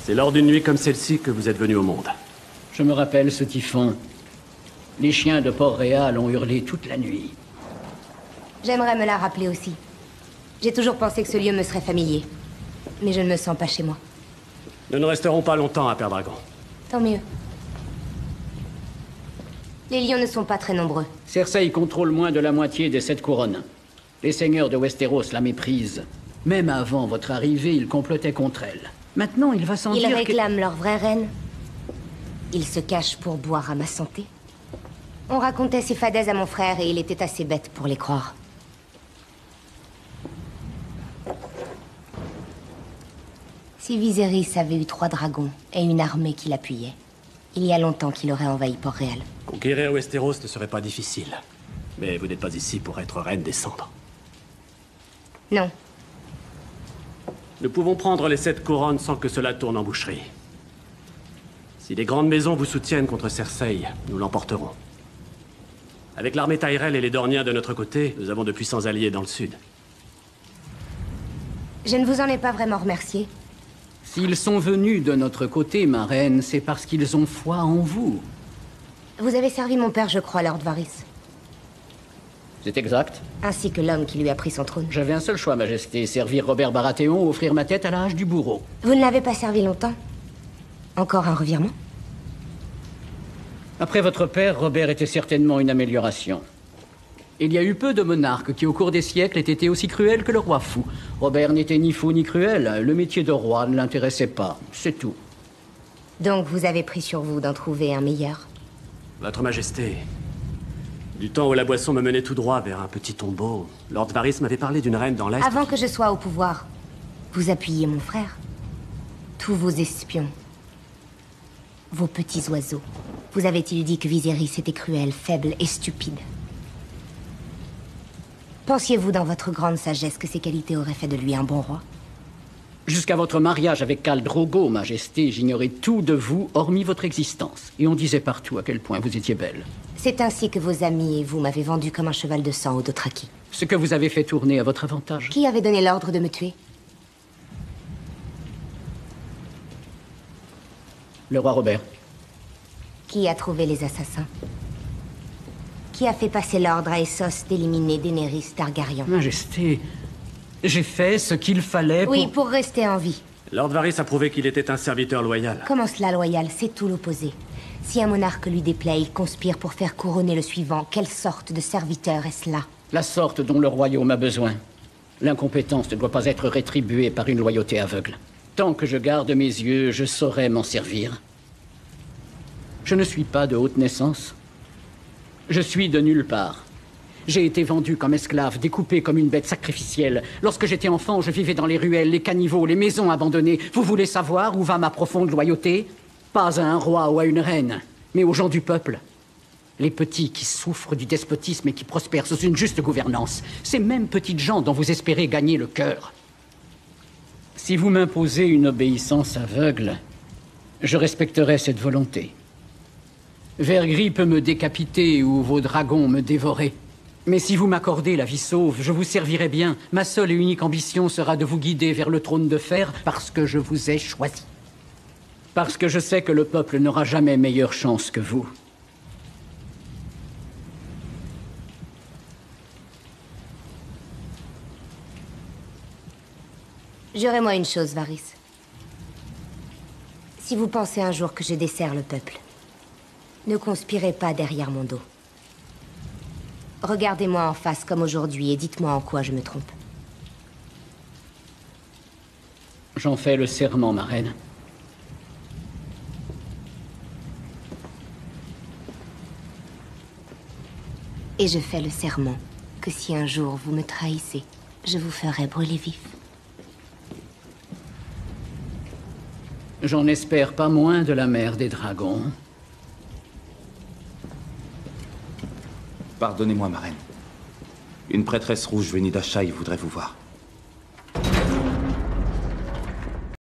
C'est lors d'une nuit comme celle-ci que vous êtes venu au monde. Je me rappelle ce typhon. Les chiens de Port-Réal ont hurlé toute la nuit. J'aimerais me la rappeler aussi. J'ai toujours pensé que ce lieu me serait familier. Mais je ne me sens pas chez moi. Nous ne resterons pas longtemps à Perdragon. Tant mieux. Les lions ne sont pas très nombreux. Cersei contrôle moins de la moitié des 7 couronnes. Les seigneurs de Westeros la méprisent. Même avant votre arrivée, ils complotaient contre elle. Maintenant, il va sans Ils dire réclament leur vraie reine. Ils se cachent pour boire à ma santé. On racontait ces fadaises à mon frère et il était assez bête pour les croire. Si Viserys avait eu 3 dragons et une armée qui l'appuyait, il y a longtemps qu'il aurait envahi Port-Réal. Conquérir Westeros ne serait pas difficile. Mais vous n'êtes pas ici pour être reine des cendres. Non. Nous pouvons prendre les 7 couronnes sans que cela tourne en boucherie. Si les grandes maisons vous soutiennent contre Cersei, nous l'emporterons. Avec l'armée Tyrell et les Dorniens de notre côté, nous avons de puissants alliés dans le sud. Je ne vous en ai pas vraiment remercié. S'ils sont venus de notre côté, ma reine, c'est parce qu'ils ont foi en vous. Vous avez servi mon père, je crois, Lord Varys. C'est exact. Ainsi que l'homme qui lui a pris son trône. J'avais un seul choix, Majesté. Servir Robert Baratheon ou offrir ma tête à la hache du bourreau. Vous ne l'avez pas servi longtemps. Encore un revirement? Après votre père, Robert était certainement une amélioration. Il y a eu peu de monarques qui, au cours des siècles, aient été aussi cruels que le roi fou. Robert n'était ni fou ni cruel. Le métier de roi ne l'intéressait pas. C'est tout. Donc vous avez pris sur vous d'en trouver un meilleur? Votre Majesté, du temps où la boisson me menait tout droit vers un petit tombeau, Lord Varys m'avait parlé d'une reine dans l'Est. Avant que je sois au pouvoir, vous appuyiez mon frère. Tous vos espions. Vos petits oiseaux. Vous avait-il dit que Viserys était cruel, faible et stupide? Pensiez-vous dans votre grande sagesse que ces qualités auraient fait de lui un bon roi? Jusqu'à votre mariage avec Khal Drogo, Majesté, j'ignorais tout de vous, hormis votre existence. Et on disait partout à quel point vous étiez belle. C'est ainsi que vos amis et vous m'avez vendu comme un cheval de sang aux Dothraki. Ce que vous avez fait tourner à votre avantage. Qui avait donné l'ordre de me tuer? Le roi Robert. Qui a trouvé les assassins? Qui a fait passer l'ordre à Essos d'éliminer Daenerys Targaryen? Majesté, j'ai fait ce qu'il fallait pour... Oui, pour rester en vie. Lord Varys a prouvé qu'il était un serviteur loyal. Comment cela, loyal? C'est tout l'opposé. Si un monarque lui déplaît, il conspire pour faire couronner le suivant. Quelle sorte de serviteur est-ce là? La sorte dont le royaume a besoin. L'incompétence ne doit pas être rétribuée par une loyauté aveugle. Tant que je garde mes yeux, je saurai m'en servir. Je ne suis pas de haute naissance. Je suis de nulle part. J'ai été vendu comme esclave, découpé comme une bête sacrificielle. Lorsque j'étais enfant, je vivais dans les ruelles, les caniveaux, les maisons abandonnées. Vous voulez savoir où va ma profonde loyauté? Pas à un roi ou à une reine, mais aux gens du peuple. Les petits qui souffrent du despotisme et qui prospèrent sous une juste gouvernance. Ces mêmes petites gens dont vous espérez gagner le cœur. Si vous m'imposez une obéissance aveugle, je respecterai cette volonté. Vergris peut me décapiter ou vos dragons me dévorer. Mais si vous m'accordez la vie sauve, je vous servirai bien. Ma seule et unique ambition sera de vous guider vers le trône de fer parce que je vous ai choisi. Parce que je sais que le peuple n'aura jamais meilleure chance que vous. Jurez-moi une chose, Varys. Si vous pensez un jour que je desserre le peuple, ne conspirez pas derrière mon dos. Regardez-moi en face comme aujourd'hui et dites-moi en quoi je me trompe. J'en fais le serment, ma reine. Et je fais le serment que si un jour vous me trahissez, je vous ferai brûler vif. J'en espère pas moins de la mère des dragons. Pardonnez-moi, ma reine. Une prêtresse rouge venue d'Ashaï voudrait vous voir.